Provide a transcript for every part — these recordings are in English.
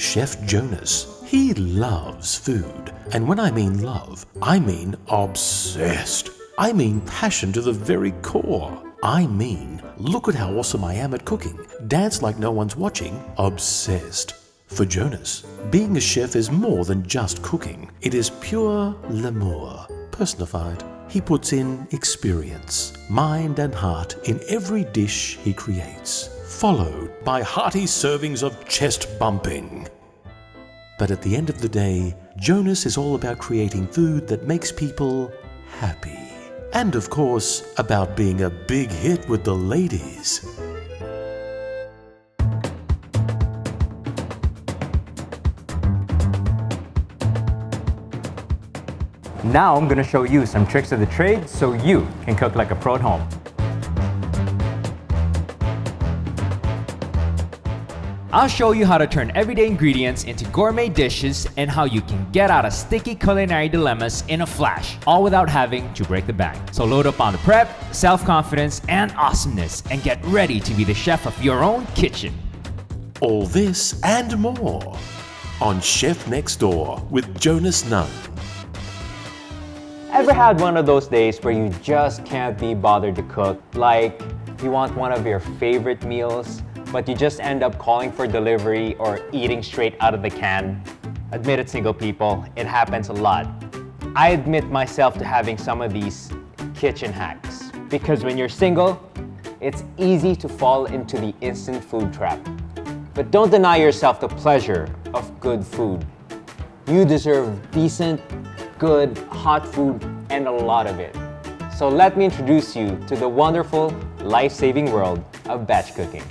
Chef Jonas. He loves food. And when I mean love, I mean obsessed. I mean passion to the very core. I mean, look at how awesome I am at cooking. Dance like no one's watching. Obsessed. For Jonas, being a chef is more than just cooking. It is pure l'amour, personified. He puts in experience, mind and heart in every dish he creates, followed by hearty servings of chest bumping. But at the end of the day, Jonas is all about creating food that makes people happy. And of course, about being a big hit with the ladies. Now I'm gonna show you some tricks of the trade so you can cook like a pro at home. I'll show you how to turn everyday ingredients into gourmet dishes and how you can get out of sticky culinary dilemmas in a flash, all without having to break the bank. So load up on the prep, self-confidence, and awesomeness, and get ready to be the chef of your own kitchen. All this and more on Chef Next Door with Jonas Ng. Ever had one of those days where you just can't be bothered to cook? Like, you want one of your favorite meals, but you just end up calling for delivery or eating straight out of the can? Admit it, single people, it happens a lot. I admit myself to having some of these kitchen hacks. Because when you're single, it's easy to fall into the instant food trap. But don't deny yourself the pleasure of good food. You deserve decent, good, hot food, and a lot of it. So let me introduce you to the wonderful, life-saving world of batch cooking.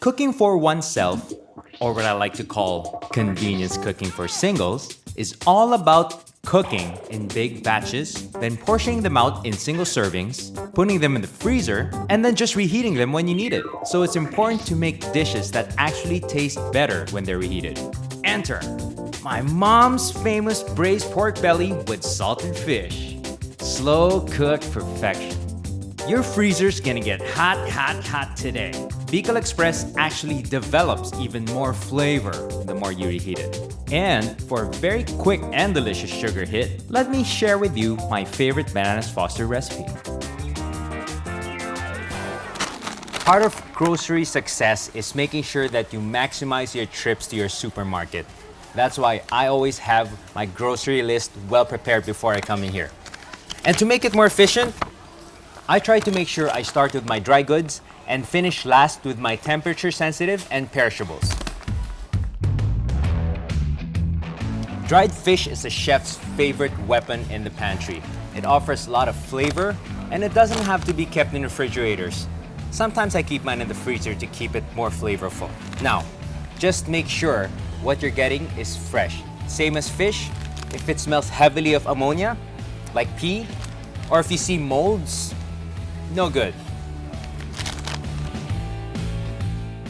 Cooking for oneself, or what I like to call convenience cooking for singles, is all about cooking in big batches, then portioning them out in single servings, putting them in the freezer, and then just reheating them when you need it. So it's important to make dishes that actually taste better when they're reheated. Enter my mom's famous braised pork belly with salted fish. Slow cooked perfection. Your freezer's gonna get hot, hot, hot today. Bicol Express actually develops even more flavor the more you reheat it. And for a very quick and delicious sugar hit, let me share with you my favorite Bananas Foster recipe. Part of grocery success is making sure that you maximize your trips to your supermarket. That's why I always have my grocery list well prepared before I come in here. And to make it more efficient, I try to make sure I start with my dry goods and finish last with my temperature sensitive and perishables. Dried fish is a chef's favorite weapon in the pantry. It offers a lot of flavor and it doesn't have to be kept in refrigerators. Sometimes I keep mine in the freezer to keep it more flavorful. Now, just make sure what you're getting is fresh. Same as fish, if it smells heavily of ammonia, like pee, or if you see molds, no good.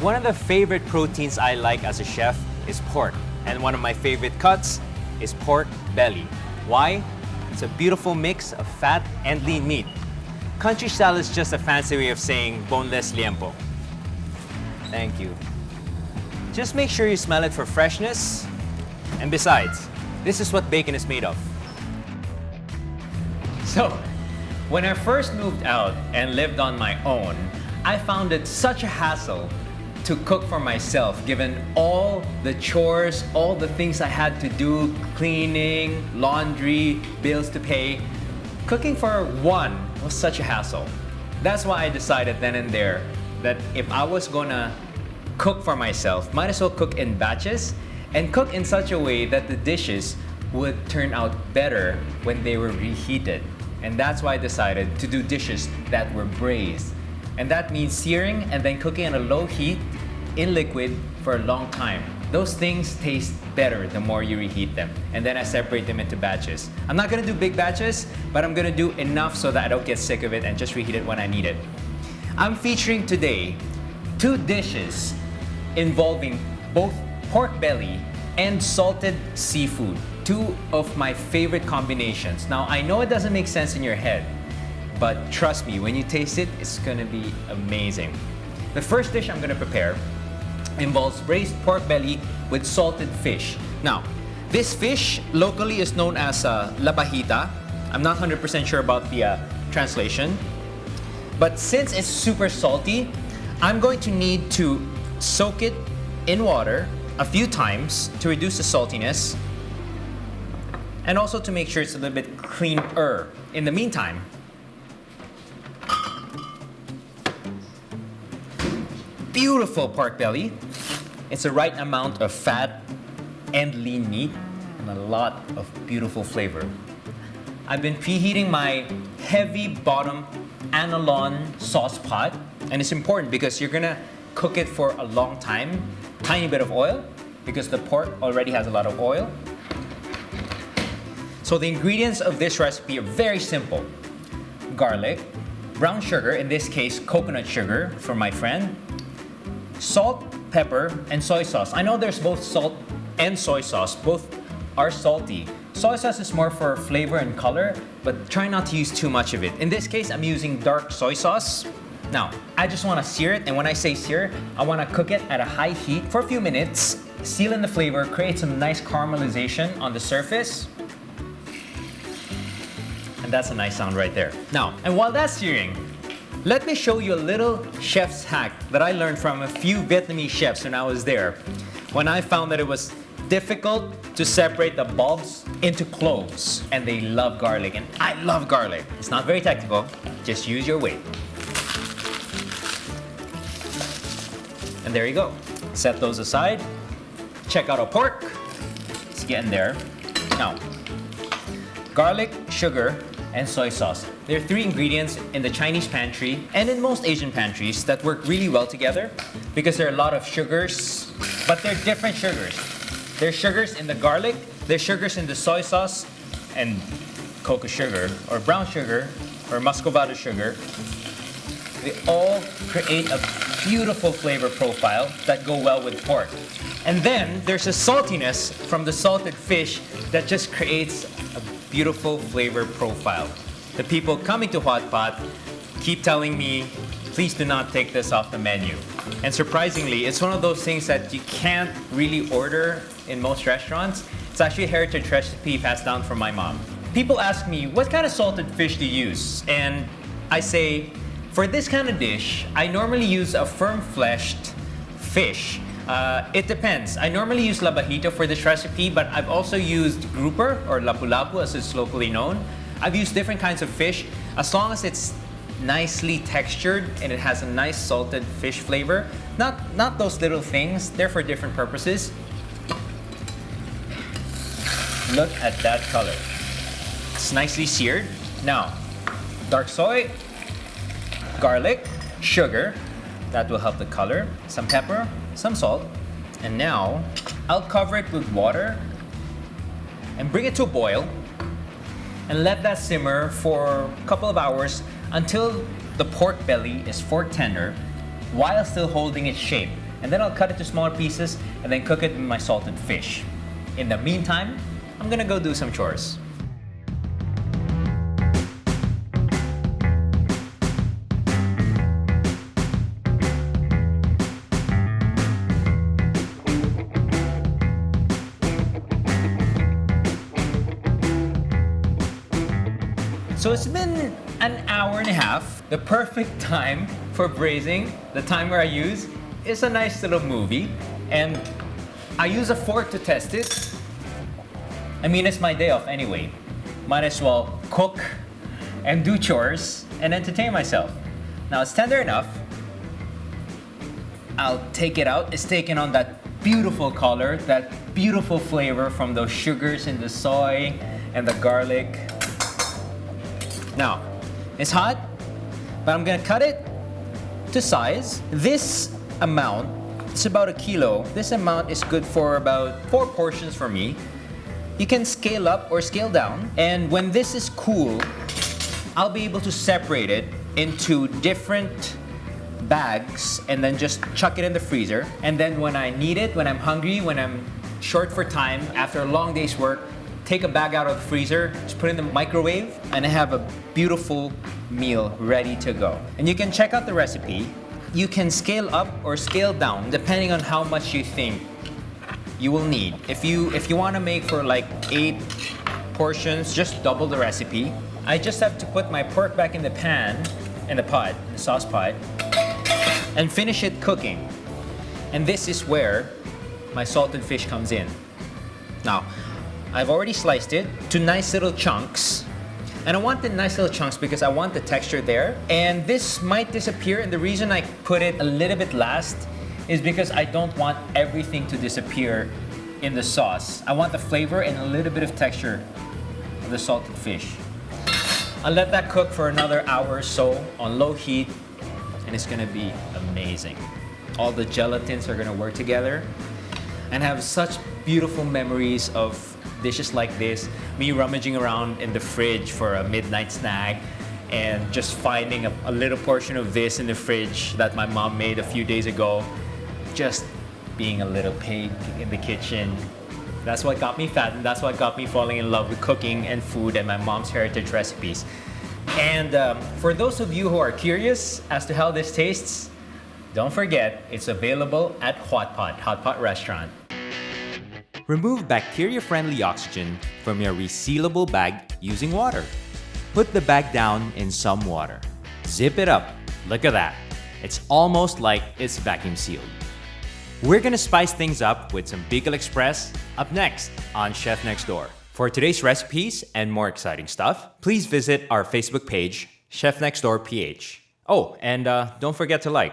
One of the favorite proteins I like as a chef is pork, and one of my favorite cuts is pork belly. Why? It's a beautiful mix of fat and lean meat. Country style is just a fancy way of saying boneless liempo. Thank you. Just make sure you smell it for freshness. And besides, this is what bacon is made of. So, when I first moved out and lived on my own, I found it such a hassle to cook for myself, given all the chores, all the things I had to do, cleaning, laundry, bills to pay. Cooking for one was such a hassle. That's why I decided then and there that if I was gonna cook for myself, might as well cook in batches and cook in such a way that the dishes would turn out better when they were reheated. And that's why I decided to do dishes that were braised. And that means searing and then cooking on a low heat in liquid for a long time. Those things taste better the more you reheat them. And then I separate them into batches. I'm not gonna do big batches, but I'm gonna do enough so that I don't get sick of it and just reheat it when I need it. I'm featuring today 2 dishes involving both pork belly and salted seafood. 2 of my favorite combinations. Now, I know it doesn't make sense in your head, but trust me, when you taste it, it's gonna be amazing. The first dish I'm gonna prepare involves braised pork belly with salted fish. Now, this fish locally is known as labahita. I'm not 100% sure about the translation. But since it's super salty, I'm going to need to soak it in water a few times to reduce the saltiness and also to make sure it's a little bit cleaner. In the meantime, beautiful pork belly. It's the right amount of fat and lean meat and a lot of beautiful flavor. I've been preheating my heavy bottom analon sauce pot, and it's important because you're gonna cook it for a long time. Tiny bit of oil because the pork already has a lot of oil. So the ingredients of this recipe are very simple. Garlic, brown sugar, in this case coconut sugar for my friend, salt, pepper, and soy sauce. I know there's both salt and soy sauce. Both are salty. Soy sauce is more for flavor and color, but try not to use too much of it. In this case, I'm using dark soy sauce. Now, I just want to sear it, and when I say sear, I want to cook it at a high heat for a few minutes, seal in the flavor, create some nice caramelization on the surface. And that's a nice sound right there. Now, and while that's searing, let me show you a little chef's hack that I learned from a few Vietnamese chefs when I was there. When I found that it was difficult to separate the bulbs into cloves, and they love garlic, and I love garlic. It's not very technical, just use your weight. And there you go. Set those aside. Check out our pork. It's getting there. Now, garlic, sugar, and soy sauce. There are 3 ingredients in the Chinese pantry and in most Asian pantries that work really well together because there are a lot of sugars, but they're different sugars. There's sugars in the garlic, there's sugars in the soy sauce, and cocoa sugar, or brown sugar, or muscovado sugar. They all create a beautiful flavor profile that go well with pork. And then there's a saltiness from the salted fish that just creates a beautiful flavor profile. The people coming to Hotpot keep telling me, please do not take this off the menu. And surprisingly, it's one of those things that you can't really order in most restaurants. It's actually a heritage recipe passed down from my mom. People ask me, what kind of salted fish do you use? And I say, for this kind of dish, I normally use a firm-fleshed fish. It depends. I normally use labahita for this recipe, but I've also used grouper, or lapu-lapu as it's locally known. I've used different kinds of fish. As long as it's nicely textured and it has a nice salted fish flavor. Not those little things, they're for different purposes. Look at that color. It's nicely seared. Now, dark soy, garlic, sugar, that will help the color, some pepper, some salt, and now I'll cover it with water and bring it to a boil and let that simmer for a couple of hours until the pork belly is fork tender while still holding its shape. And then I'll cut it to smaller pieces and then cook it with my salted fish. In the meantime, I'm gonna go do some chores. So it's been an hour and a half. The perfect time for braising, the time where I use, is a nice little movie. And I use a fork to test it. I mean, it's my day off anyway. Might as well cook and do chores and entertain myself. Now it's tender enough. I'll take it out. It's taken on that beautiful color, that beautiful flavor from those sugars in the soy and the garlic. Now, it's hot, but I'm gonna cut it to size. This amount, it's about 1 kilo. This amount is good for about 4 portions for me. You can scale up or scale down. And when this is cool, I'll be able to separate it into different bags and then just chuck it in the freezer. And then when I need it, when I'm hungry, when I'm short for time, after a long day's work, take a bag out of the freezer, just put it in the microwave, and I have a beautiful meal ready to go. And you can check out the recipe you can scale up or scale down depending on how much you think you will need. If you want to make for like 8 portions, just double the recipe. I just have to put my pork back in the pan, in the pot, the sauce pot, and finish it cooking. And this is where my salted fish comes in. Now, I've already sliced it to nice little chunks. And I want the nice little chunks because I want the texture there. And this might disappear, and the reason I put it a little bit last is because I don't want everything to disappear in the sauce. I want the flavor and a little bit of texture of the salted fish. I'll let that cook for another hour or so on low heat, and it's gonna be amazing. All the gelatins are gonna work together and have such beautiful memories of dishes like this. Me rummaging around in the fridge for a midnight snack and just finding a little portion of this in the fridge that my mom made a few days ago. Just being a little pig in the kitchen. That's what got me fat, and that's what got me falling in love with cooking and food and my mom's heritage recipes. And for those of you who are curious as to how this tastes, don't forget, it's available at Hotpot restaurant. Remove bacteria-friendly oxygen from your resealable bag using water. Put the bag down in some water. Zip it up. Look at that. It's almost like it's vacuum sealed. We're gonna spice things up with some Bicol Express up next on Chef Next Door. For today's recipes and more exciting stuff, please visit our Facebook page, Chef Next Door PH. Oh, and don't forget to like.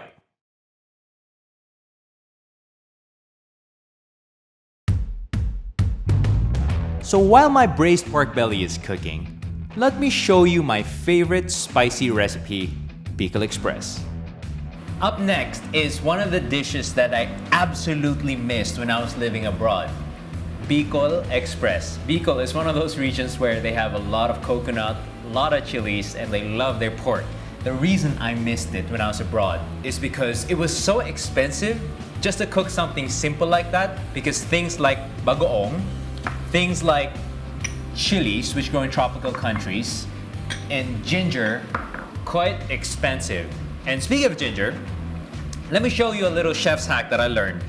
So while my braised pork belly is cooking, let me show you my favorite spicy recipe, Bicol Express. Up next is one of the dishes that I absolutely missed when I was living abroad. Bicol Express. Bicol is one of those regions where they have a lot of coconut, a lot of chilies, and they love their pork. The reason I missed it when I was abroad is because it was so expensive just to cook something simple like that, because things like bagoong, things like chilies, which grow in tropical countries, and ginger, quite expensive. And speaking of ginger, let me show you a little chef's hack that I learned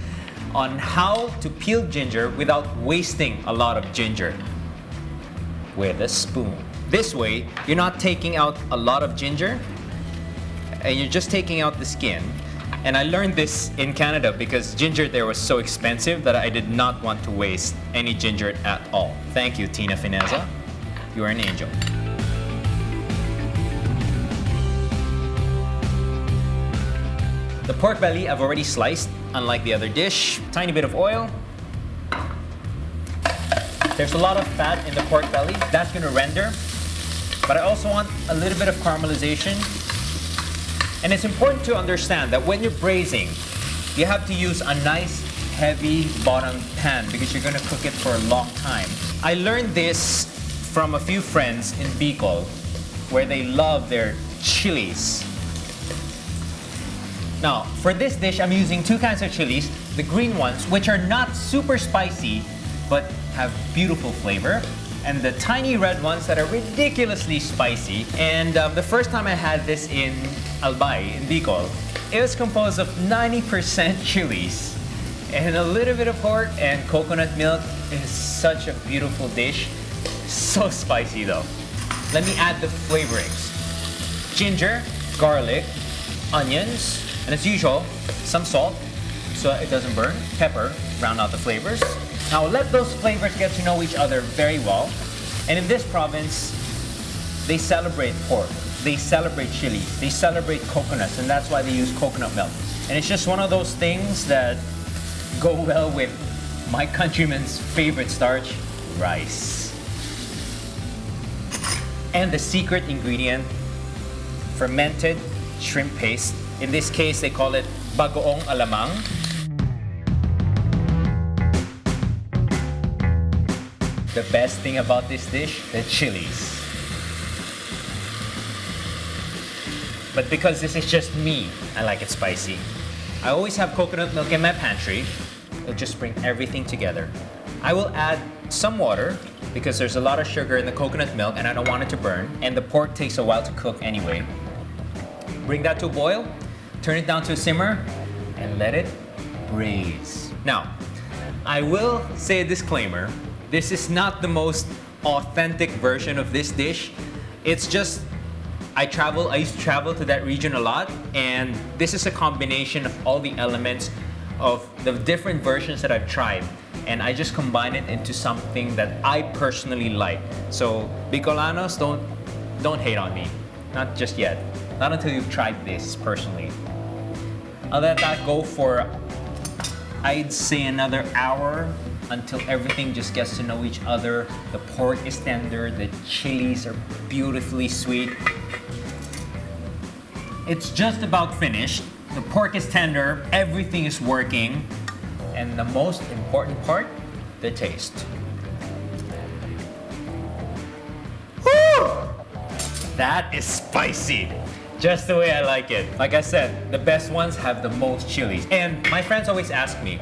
on how to peel ginger without wasting a lot of ginger with a spoon. This way, you're not taking out a lot of ginger, and you're just taking out the skin. And I learned this in Canada because ginger there was so expensive that I did not want to waste any ginger at all. Thank you, Tina Fineza. You are an angel. The pork belly I've already sliced, unlike the other dish. Tiny bit of oil. There's a lot of fat in the pork belly. That's gonna render. But I also want a little bit of caramelization. And it's important to understand that when you're braising, you have to use a nice heavy bottom pan because you're gonna cook it for a long time. I learned this from a few friends in Bicol where they love their chilies. Now, for this dish, I'm using 2 kinds of chilies. The green ones, which are not super spicy, but have beautiful flavor. And the tiny red ones that are ridiculously spicy. And the first time I had this in Albay, in Bicol, it was composed of 90% chilies and a little bit of pork and coconut milk. It is such a beautiful dish. So spicy though. Let me add the flavorings. Ginger, garlic, onions, and as usual, some salt so it doesn't burn, pepper, round out the flavors. Now let those flavors get to know each other very well. And in this province, they celebrate pork, they celebrate chili, they celebrate coconuts, and that's why they use coconut milk. And it's just one of those things that go well with my countrymen's favorite starch, rice. And the secret ingredient, fermented shrimp paste. In this case, they call it bagoong alamang. The best thing about this dish, the chilies. But because this is just me, I like it spicy. I always have coconut milk in my pantry. It'll just bring everything together. I will add some water because there's a lot of sugar in the coconut milk and I don't want it to burn. And the pork takes a while to cook anyway. Bring that to a boil. turn it down to a simmer, and let it braise. Now, I will say a disclaimer. This is not the most authentic version of this dish. It's just, I used to travel to that region a lot, and this is a combination of all the elements of the different versions that I've tried. And I just combine it into something that I personally like. So Bicolanos, don't hate on me. Not just yet. Not until you've tried this personally. I'll let that go for, I'd say, another hour until everything just gets to know each other. The pork is tender, the chilies are beautifully sweet. It's just about finished. The pork is tender, everything is working. And the most important part, the taste. Woo! That is spicy. Just the way I like it. Like I said, the best ones have the most chilies. And my friends always ask me,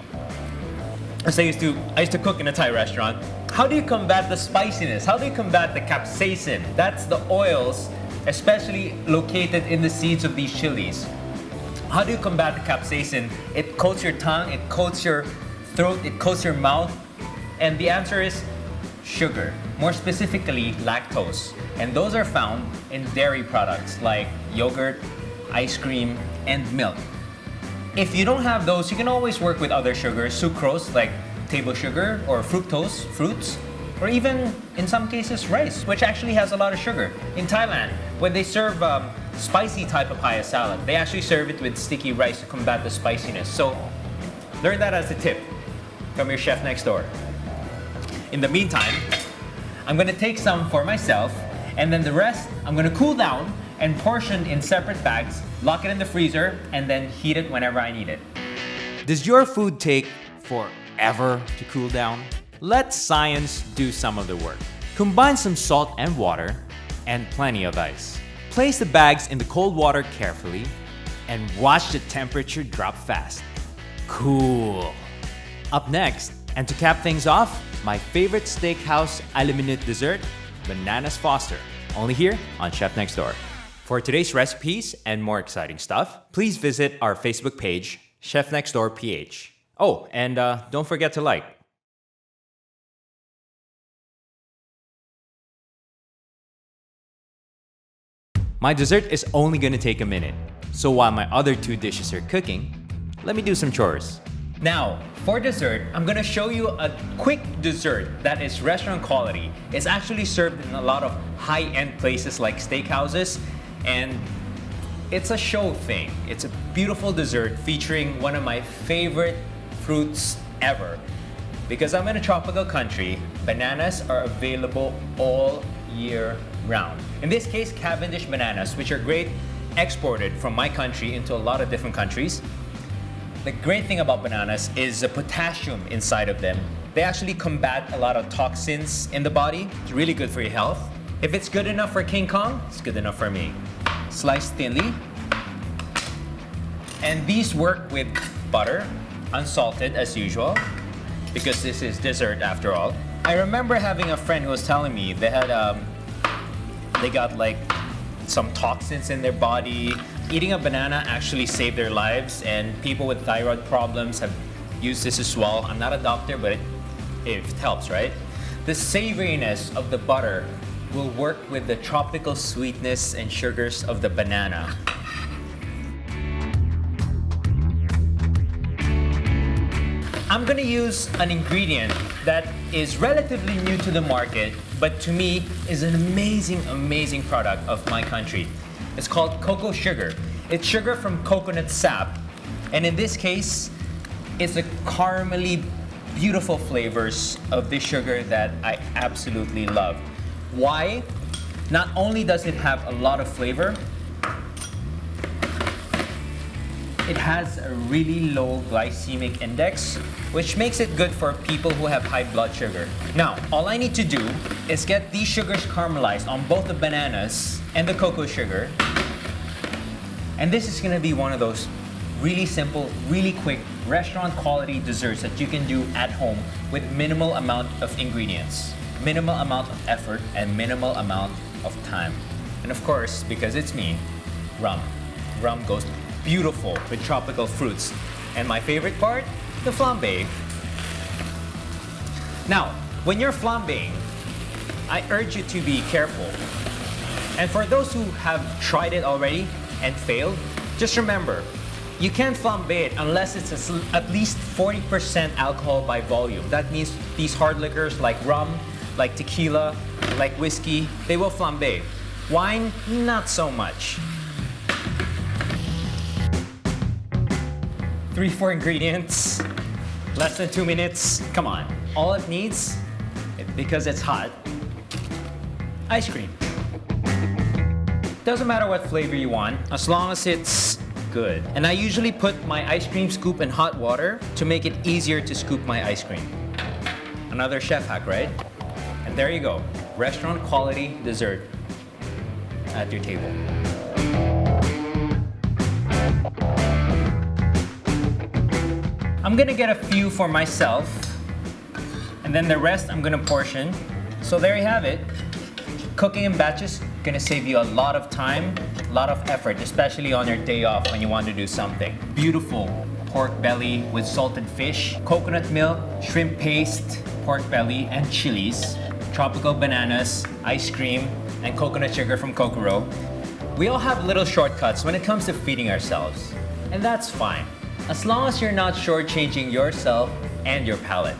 as I used to cook in a Thai restaurant, how do you combat the spiciness? How do you combat the capsaicin? That's the oils, especially located in the seeds of these chilies. How do you combat the capsaicin? It coats your tongue, it coats your throat, it coats your mouth. And the answer is sugar, more specifically lactose. And those are found in dairy products like yogurt, ice cream, and milk. If you don't have those, you can always work with other sugars, sucrose like table sugar or fructose, fruits, or even in some cases rice, which actually has a lot of sugar. In Thailand, when they serve spicy type of papaya salad, they actually serve it with sticky rice to combat the spiciness. So learn that as a tip from your chef next door. In the meantime, I'm gonna take some for myself, and then the rest I'm gonna cool down and portion in separate bags, lock it in the freezer, and then heat it whenever I need it. Does your food take forever to cool down? Let science do some of the work. Combine some salt and water and plenty of ice. Place the bags in the cold water carefully and watch the temperature drop fast. Cool. Up next, and to cap things off, my favorite steakhouse a-la-minute dessert, Bananas Foster, only here on Chef Next Door. For today's recipes and more exciting stuff, please visit our Facebook page, Chef Next Door PH. Oh, and don't forget to like. My dessert is only gonna take a minute, so while my other two dishes are cooking, let me do some chores. Now, for dessert, I'm gonna show you a quick dessert that is restaurant quality. It's actually served in a lot of high-end places like steakhouses, and it's a show thing. It's a beautiful dessert featuring one of my favorite fruits ever. Because I'm in a tropical country, bananas are available all year round. In this case, Cavendish bananas, which are great exported from my country into a lot of different countries. The great thing about bananas is the potassium inside of them. They actually combat a lot of toxins in the body. It's really good for your health. If it's good enough for King Kong, it's good enough for me. Slice thinly. And these work with butter, unsalted as usual, because this is dessert after all. I remember having a friend who was telling me they got like some toxins in their body. Eating a banana actually saved their lives, and people with thyroid problems have used this as well. I'm not a doctor, but it helps, right? The savoriness of the butter will work with the tropical sweetness and sugars of the banana. I'm gonna use an ingredient that is relatively new to the market, but to me is an amazing, amazing product of my country. It's called cocoa sugar. It's sugar from coconut sap. And in this case, it's the caramely beautiful flavors of this sugar that I absolutely love. Why? Not only does it have a lot of flavor, it has a really low glycemic index, which makes it good for people who have high blood sugar. Now, all I need to do is get these sugars caramelized on both the bananas and the cocoa sugar. And this is gonna be one of those really simple, really quick, restaurant quality desserts that you can do at home with minimal amount of ingredients, minimal amount of effort, and minimal amount of time. And of course, because it's me, rum. Rum goes beautiful with tropical fruits. And my favorite part, the flambe. Now, when you're flambeing, I urge you to be careful. And for those who have tried it already and failed, just remember, you can't flambe it unless it's at least 40% alcohol by volume. That means these hard liquors like rum, like tequila, like whiskey, they will flambe. Wine, not so much. 3-4 ingredients, less than 2 minutes. Come on. All it needs, because it's hot, ice cream. Doesn't matter what flavor you want, as long as it's good. And I usually put my ice cream scoop in hot water to make it easier to scoop my ice cream. Another chef hack, right? And there you go, restaurant quality dessert at your table. I'm gonna get a few for myself, and then the rest I'm gonna portion. So there you have it. Cooking in batches gonna save you a lot of time, a lot of effort, especially on your day off when you want to do something. Beautiful pork belly with salted fish, coconut milk, shrimp paste, pork belly, and chilies, tropical bananas, ice cream, and coconut sugar from Kokoro. We all have little shortcuts when it comes to feeding ourselves, and that's fine, as long as you're not shortchanging yourself and your palate.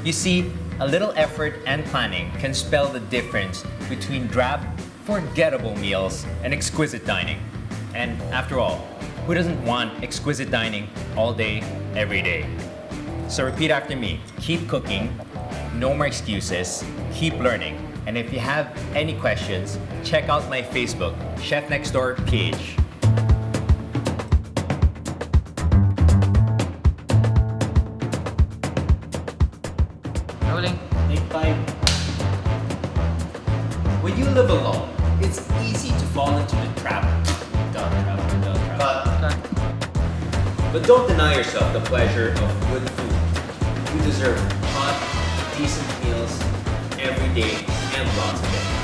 You see, a little effort and planning can spell the difference between drab, forgettable meals and exquisite dining. And after all, who doesn't want exquisite dining all day, every day? So repeat after me. Keep cooking, no more excuses, keep learning. And if you have any questions, check out my Facebook, Chef Next Door page. Rolling. Take 5. When you live alone, it's easy to fall into the trap. But don't deny yourself the pleasure of good food. You deserve hot, decent meals every day and lots of it.